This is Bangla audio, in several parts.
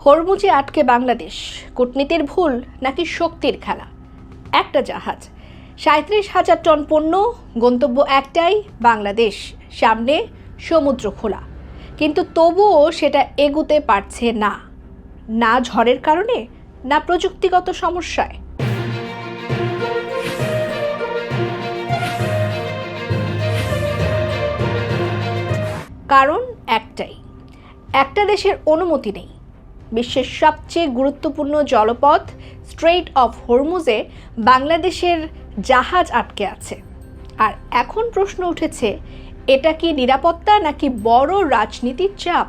হরমুজে আটকে বাংলাদেশ কূটনীতির ভুল নাকি শক্তির খেলা? একটা জাহাজ, ৩৭,০০০ টন পণ্য, গন্তব্য একটাই বাংলাদেশ, সামনে সমুদ্র খোলা, কিন্তু তবুও সেটা এগুতে পারছে না। না ঝড়ের কারণে, না প্রযুক্তিগত সমস্যায়। কারণ একটাই, একটা দেশের অনুমতি নেই। বিশ্বের সবচেয়ে গুরুত্বপূর্ণ জলপথ স্ট্রেইট অফ হরমুজে বাংলাদেশের জাহাজ আটকে আছে। আর এখন প্রশ্ন উঠেছে, এটা কি নিরাপত্তা নাকি বড় রাজনীতির চাপ?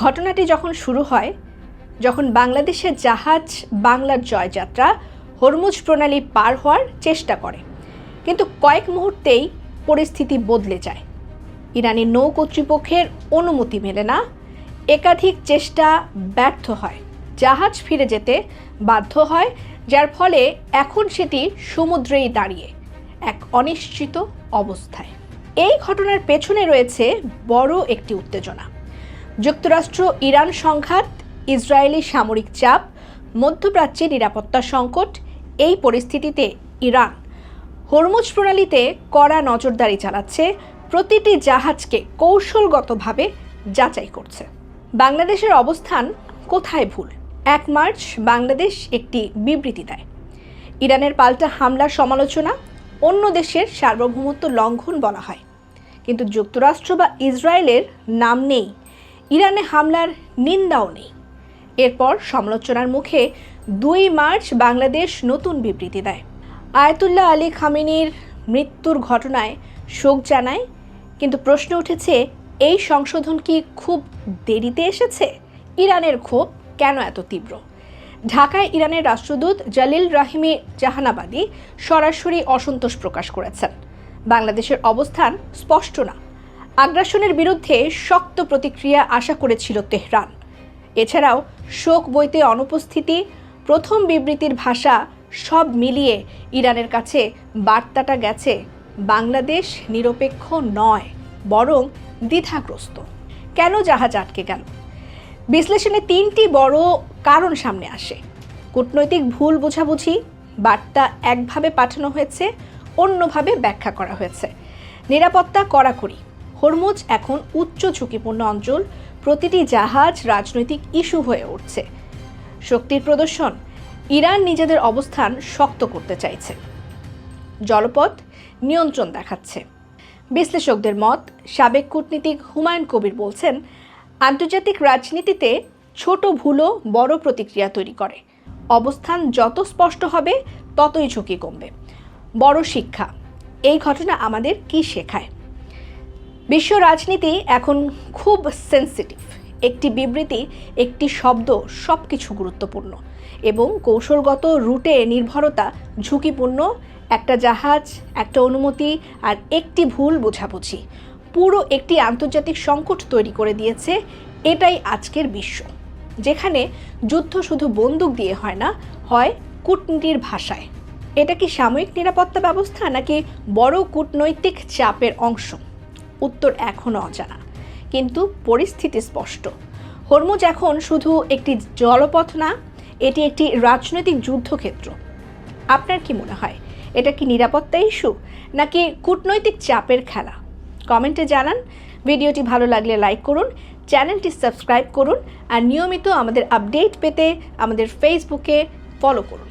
ঘটনাটি যখন শুরু হয়, যখন বাংলাদেশের জাহাজ বাংলার জয়যাত্রা হরমুজ প্রণালী পার হওয়ার চেষ্টা করে, কিন্তু কয়েক মুহূর্তেই পরিস্থিতি বদলে যায়। ইরানি নৌ কর্তৃপক্ষের অনুমতি মেলে না, একাধিক চেষ্টা ব্যর্থ হয়, জাহাজ ফিরে যেতে বাধ্য হয়, যার ফলে এখন সেটি সমুদ্রেই দাঁড়িয়ে এক অনিশ্চিত অবস্থায়। এই ঘটনার পেছনে রয়েছে বড় একটি উত্তেজনা। যুক্তরাষ্ট্র ইরান সংঘাত, ইসরায়েলি সামরিক চাপ, মধ্যপ্রাচ্যে নিরাপত্তা সংকট। এই পরিস্থিতিতে ইরান হরমুজ প্রণালীতে কড়া নজরদারি চালাচ্ছে, প্রতিটি জাহাজকে কৌশলগতভাবে যাচাই করছে। বাংলাদেশের অবস্থান কোথায় ভুল? ১ মার্চ বাংলাদেশ একটি বিবৃতি দেয়। ইরানের পাল্টা হামলার সমালোচনা, অন্য দেশের সার্বভৌমত্ব লঙ্ঘন বলা হয়, কিন্তু যুক্তরাষ্ট্র বা ইসরায়েলের নাম নেই, ইরানে হামলার নিন্দাও নেই। এরপর সমালোচনার মুখে ২ মার্চ বাংলাদেশ নতুন বিবৃতি দেয়। আয়াতুল্লাহ আলী খামেনির মৃত্যুর ঘটনায় শোক জানায়, কিন্তু প্রশ্ন উঠেছে, এই সংশোধন কি খুব দেরিতে এসেছে? ইরানের ক্ষোভ কেন এত তীব্র? ঢাকায় ইরানের রাষ্ট্রদূত জালিল রাহিমি জাহানাবাদী সরাসরি অসন্তোষ প্রকাশ করেছেন। বাংলাদেশের অবস্থান স্পষ্ট না, আগ্রাসনের বিরুদ্ধে শক্ত প্রতিক্রিয়া আশা করেছিল তেহরান। এছাড়াও শোক বইতে অনুপস্থিতি, প্রথম বিবৃতির ভাষা, সব মিলিয়ে ইরানের কাছে বার্তাটা গেছে বাংলাদেশ নিরপেক্ষ নয়, বরং দ্বিধাগ্রস্ত। কেন জাহাজ আটকে গেল? বিশ্লেষণে ৩টি বড় কারণ সামনে আসে। কূটনৈতিক ভুল বোঝাবুঝি, বার্তা একভাবে পাঠানো হয়েছে, অন্যভাবে ব্যাখ্যা করা হয়েছে। নিরাপত্তা কড়াকড়ি, হরমুজ এখন উচ্চ ঝুঁকিপূর্ণ অঞ্চল, প্রতিটি জাহাজ রাজনৈতিক ইস্যু হয়ে উঠছে। শক্তির প্রদর্শন, ইরান নিজেদের অবস্থান শক্ত করতে চাইছে, জলপথ নিয়ন্ত্রণ দেখাচ্ছে। বিশ্লেষকদের মত, সাবেক কূটনীতিক হুমায়ুন কবির বলছেন, আন্তর্জাতিক রাজনীতিতে ছোট ভুলও বড় প্রতিক্রিয়া তৈরি করে। অবস্থান যত স্পষ্ট হবে, ততই ঝুঁকি কমবে। বড় শিক্ষা, এই ঘটনা আমাদের কি শেখায়? বিশ্ব রাজনীতি এখন খুব সেন্সিটিভ। একটি বিবৃতি, একটি শব্দ, সব কিছু গুরুত্বপূর্ণ, এবং কৌশলগত রুটে নির্ভরতা ঝুঁকিপূর্ণ। একটা জাহাজ, একটা অনুমতি আর একটি ভুল বোঝাবুঝি পুরো একটি আন্তর্জাতিক সংকট তৈরি করে দিয়েছে। এটাই আজকের বিশ্ব, যেখানে যুদ্ধ শুধু বন্দুক দিয়ে হয় না, হয় কূটনীতির ভাষায়। এটা কি সাময়িক নিরাপত্তা ব্যবস্থা নাকি বড় কূটনৈতিক চাপের অংশ? উত্তর এখনও অজানা, কিন্তু পরিস্থিতি স্পষ্ট। হরমুজ এখন শুধু একটি জলপথ না, এটি একটি রাজনৈতিক যুদ্ধক্ষেত্র। আপনার কি মনে হয়, এটা কি নিরাপত্তা ইস্যু নাকি কূটনৈতিক চাপের খেলা? কমেন্টে জানান। ভিডিওটি ভালো লাগলে লাইক করুন, চ্যানেলটি সাবস্ক্রাইব করুন, আর নিয়মিত আমাদের আপডেট পেতে আমাদের ফেসবুকে ফলো করুন।